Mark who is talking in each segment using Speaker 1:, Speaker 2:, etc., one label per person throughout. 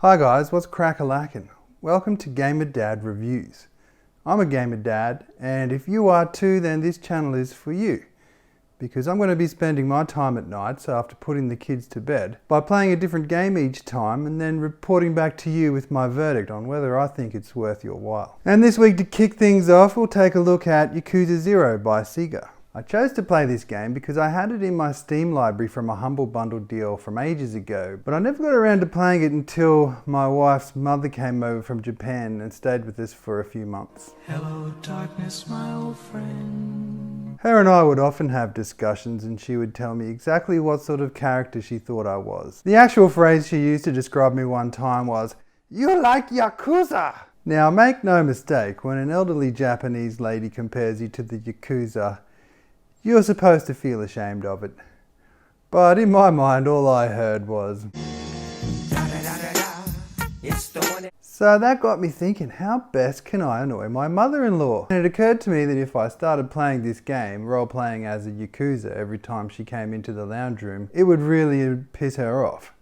Speaker 1: Hi guys, what's crack-a-lackin'? Welcome to Gamer Dad Reviews. I'm a gamer dad, and if you are too, then this channel is for you. Because I'm going to be spending my time at nights after putting the kids to bed by playing a different game each time and then reporting back to you with my verdict on whether I think it's worth your while. And this week, to kick things off, we'll take a look at Yakuza 0 by Sega. I chose to play this game because I had it in my Steam library from a Humble Bundle deal from ages ago, but I never got around to playing it until my wife's mother came over from Japan and stayed with us for a few months.
Speaker 2: Hello darkness, my old friend.
Speaker 1: Her and I would often have discussions and she would tell me exactly what sort of character she thought I was. The actual phrase she used to describe me one time was, "You like Yakuza!" Now make no mistake, when an elderly Japanese lady compares you to the Yakuza, you're supposed to feel ashamed of it. But in my mind, all I heard was... So that got me thinking, how best can I annoy my mother-in-law? And it occurred to me that if I started playing this game, role-playing as a Yakuza every time she came into the lounge room, it would really piss her off.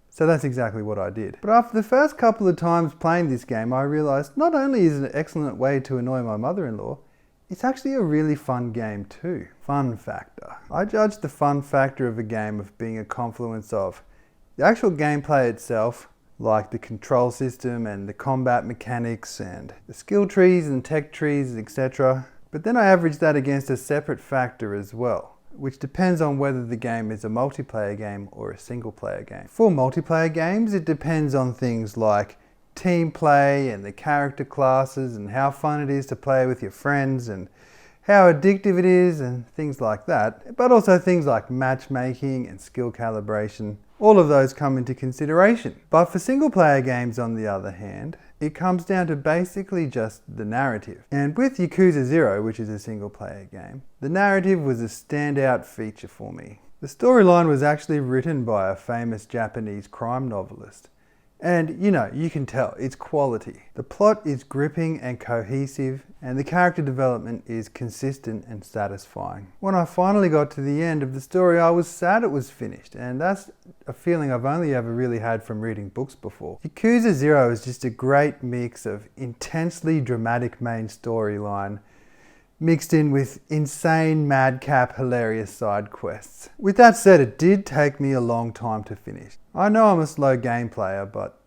Speaker 1: So that's exactly what I did. But after the first couple of times playing this game, I realised not only is it an excellent way to annoy my mother-in-law, it's actually a really fun game too. Fun factor. I judge the fun factor of a game of being a confluence of the actual gameplay itself, like the control system and the combat mechanics and the skill trees and tech trees, etc. But then I average that against a separate factor as well, which depends on whether the game is a multiplayer game or a single player game. For multiplayer games, it depends on things like team play and the character classes and how fun it is to play with your friends and how addictive it is and things like that, but also things like matchmaking and skill calibration. All of those come into consideration. But for single player games, on the other hand, it comes down to basically just the narrative. And with Yakuza 0, which is a single player game, the narrative was a standout feature for me. The storyline was actually written by a famous Japanese crime novelist. And you can tell, it's quality. The plot is gripping and cohesive, and the character development is consistent and satisfying. When I finally got to the end of the story, I was sad it was finished, and that's a feeling I've only ever really had from reading books before. Yakuza 0 is just a great mix of intensely dramatic main storyline, mixed in with insane, madcap, hilarious side quests. With that said, it did take me a long time to finish. I know I'm a slow game player, but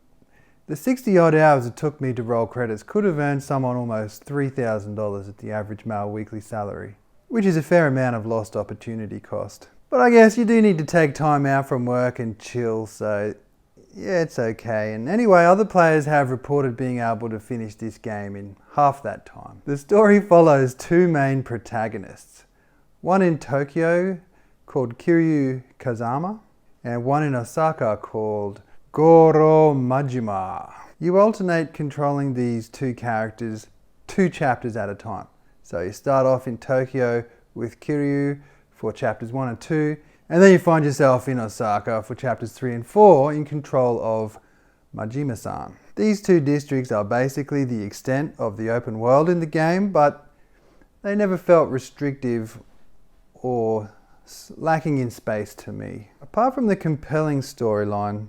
Speaker 1: the 60 odd hours it took me to roll credits could have earned someone almost $3,000 at the average male weekly salary, which is a fair amount of lost opportunity cost. But I guess you do need to take time out from work and chill, so yeah, it's okay. And anyway, other players have reported being able to finish this game in half that time. The story follows two main protagonists. One in Tokyo called Kiryu Kazama, and one in Osaka called Goro Majima. You alternate controlling these two characters 2 chapters at a time. So you start off in Tokyo with Kiryu for chapters 1 and 2, and then you find yourself in Osaka for chapters 3 and 4 in control of Majima-san. These two districts are basically the extent of the open world in the game, but they never felt restrictive or lacking in space to me. Apart from the compelling storyline,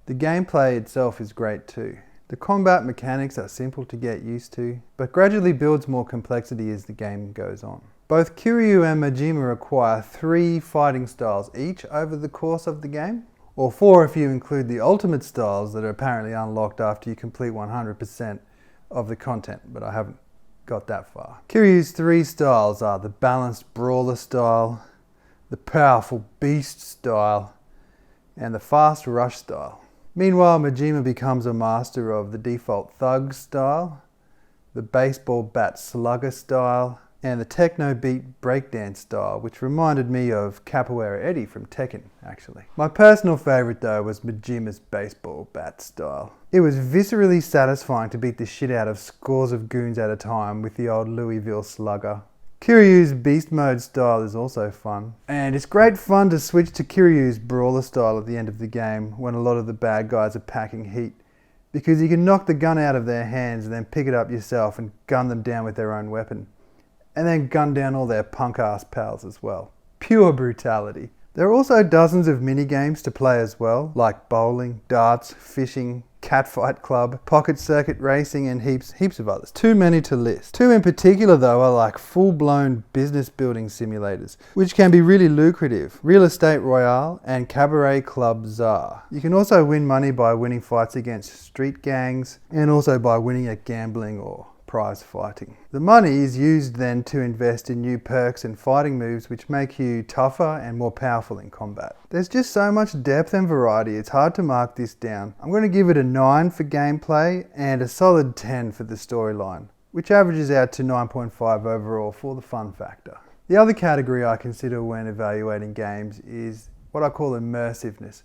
Speaker 1: the gameplay itself is great too. The combat mechanics are simple to get used to, but gradually builds more complexity as the game goes on. Both Kiryu and Majima acquire 3 fighting styles each over the course of the game, or 4 if you include the ultimate styles that are apparently unlocked after you complete 100% of the content, but I haven't got that far. Kiryu's 3 styles are the balanced brawler style, the powerful beast style, and the fast rush style. Meanwhile, Majima becomes a master of the default thug style, the baseball bat slugger style, and the techno beat breakdance style, which reminded me of Capoeira Eddie from Tekken, actually. My personal favourite though was Majima's baseball bat style. It was viscerally satisfying to beat the shit out of scores of goons at a time with the old Louisville slugger. Kiryu's beast mode style is also fun, and it's great fun to switch to Kiryu's brawler style at the end of the game when a lot of the bad guys are packing heat, because you can knock the gun out of their hands and then pick it up yourself and gun them down with their own weapon. And then gun down all their punk-ass pals as well. Pure brutality. There are also dozens of mini-games to play as well, like bowling, darts, fishing, catfight club, pocket circuit racing, and heaps of others. Too many to list. Two in particular though are like full-blown business building simulators, which can be really lucrative. Real Estate Royale and Cabaret Club Czar. You can also win money by winning fights against street gangs, and also by winning at gambling or prize fighting. The money is used then to invest in new perks and fighting moves which make you tougher and more powerful in combat. There's just so much depth and variety, it's hard to mark this down. I'm going to give it a 9 for gameplay and a solid 10 for the storyline, which averages out to 9.5 overall for the fun factor. The other category I consider when evaluating games is what I call immersiveness,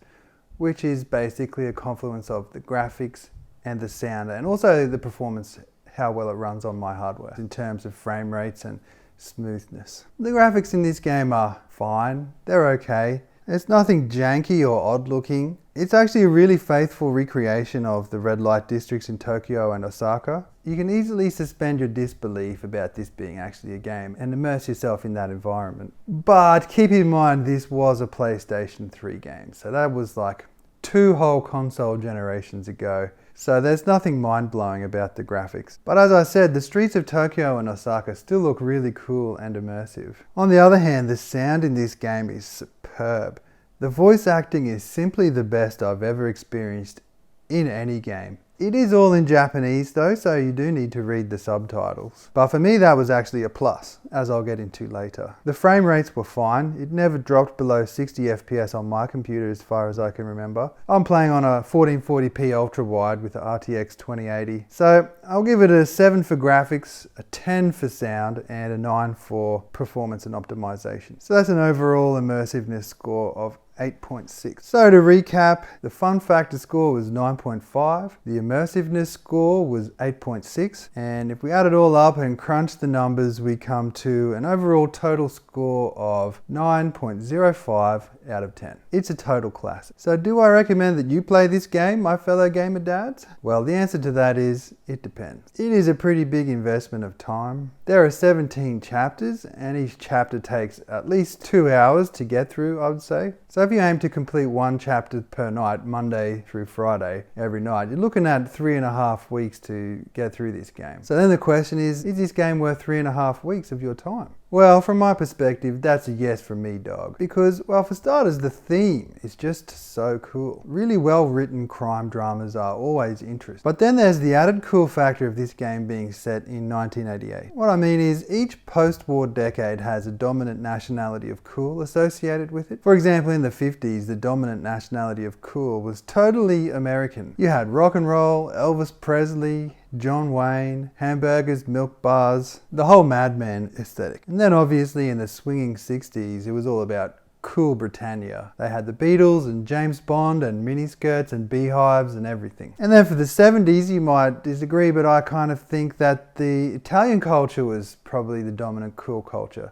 Speaker 1: which is basically a confluence of the graphics and the sound, and also the performance, how well it runs on my hardware in terms of frame rates and smoothness. The graphics in this game are fine, they're okay. It's nothing janky or odd looking. It's actually a really faithful recreation of the red light districts in Tokyo and Osaka. You can easily suspend your disbelief about this being actually a game and immerse yourself in that environment. But keep in mind this was a PlayStation 3 game, so that was like 2 whole console generations ago. So there's nothing mind-blowing about the graphics. But as I said, the streets of Tokyo and Osaka still look really cool and immersive. On the other hand, the sound in this game is superb. The voice acting is simply the best I've ever experienced in any game. It is all in Japanese though, so you do need to read the subtitles. But for me that was actually a plus, as I'll get into later. The frame rates were fine. It never dropped below 60 FPS on my computer as far as I can remember. I'm playing on a 1440p ultra wide with the RTX 2080. So I'll give it a 7 for graphics, a 10 for sound, and a 9 for performance and optimization. So that's an overall immersiveness score of 8.6. So to recap, the fun factor score was 9.5, the immersiveness score was 8.6, and if we add it all up and crunch the numbers, we come to an overall total score of 9.05 out of 10. It's a total classic. So do I recommend that you play this game, my fellow gamer dads? Well, the answer to that is, it depends. It is a pretty big investment of time. There are 17 chapters, and each chapter takes at least 2 hours to get through, I would say. So if you aim to complete 1 chapter per night, Monday through Friday, every night, you're looking at 3.5 weeks to get through this game. So then the question is this game worth 3.5 weeks of your time? Well, from my perspective, that's a yes from me, dog. Because, well, for starters, the theme is just so cool. Really well-written crime dramas are always interesting. But then there's the added cool factor of this game being set in 1988. What I mean is, each post-war decade has a dominant nationality of cool associated with it. For example, in the 50s, the dominant nationality of cool was totally American. You had rock and roll, Elvis Presley, John Wayne, hamburgers, milk bars, the whole madman aesthetic. And then obviously in the swinging 60s, it was all about cool Britannia. They had the Beatles and James Bond and miniskirts and beehives and everything. And then for the 70s, you might disagree, but I kind of think that the Italian culture was probably the dominant cool culture,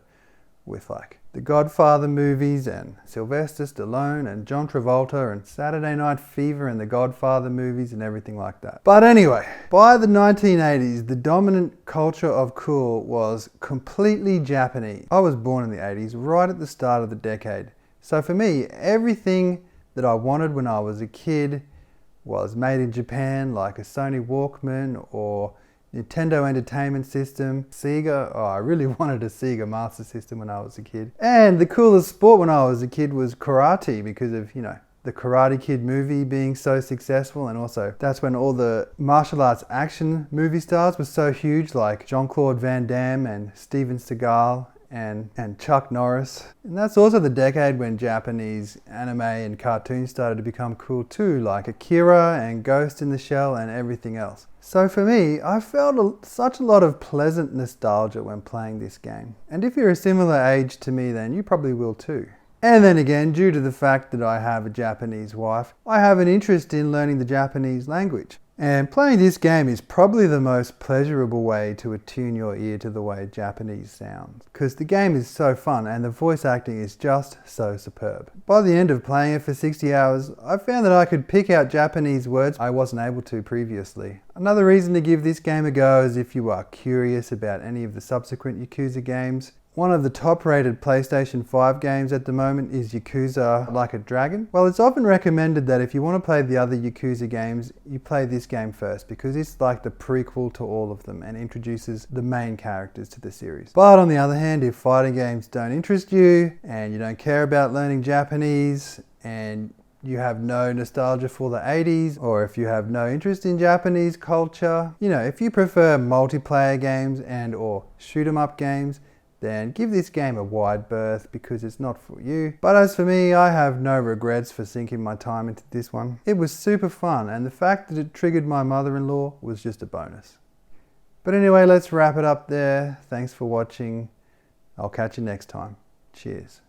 Speaker 1: with like the Godfather movies and Sylvester Stallone and John Travolta and Saturday Night Fever and the Godfather movies and everything like that. But anyway, by the 1980s, the dominant culture of cool was completely Japanese. I was born in the 80s, right at the start of the decade. So for me, everything that I wanted when I was a kid was made in Japan, like a Sony Walkman or Nintendo Entertainment System, Sega. Oh, I really wanted a Sega Master System when I was a kid. And the coolest sport when I was a kid was karate because of, you know, the Karate Kid movie being so successful, and also that's when all the martial arts action movie stars were so huge, like Jean-Claude Van Damme and Steven Seagal and Chuck Norris. And that's also the decade when Japanese anime and cartoons started to become cool too, like Akira and Ghost in the Shell and everything else. So for me, I felt such a lot of pleasant nostalgia when playing this game. And if you're a similar age to me, then you probably will too. And then again, due to the fact that I have a Japanese wife, I have an interest in learning the Japanese language. And playing this game is probably the most pleasurable way to attune your ear to the way Japanese sounds. Because the game is so fun and the voice acting is just so superb. By the end of playing it for 60 hours, I found that I could pick out Japanese words I wasn't able to previously. Another reason to give this game a go is if you are curious about any of the subsequent Yakuza games. One of the top rated PlayStation 5 games at the moment is Yakuza Like a Dragon. Well, it's often recommended that if you want to play the other Yakuza games, you play this game first because it's like the prequel to all of them and introduces the main characters to the series. But on the other hand, if fighting games don't interest you and you don't care about learning Japanese and you have no nostalgia for the 80s, or if you have no interest in Japanese culture, if you prefer multiplayer games and or shoot 'em up games, then give this game a wide berth because it's not for you. But as for me, I have no regrets for sinking my time into this one. It was super fun, and the fact that it triggered my mother-in-law was just a bonus. But anyway, let's wrap it up there. Thanks for watching. I'll catch you next time. Cheers.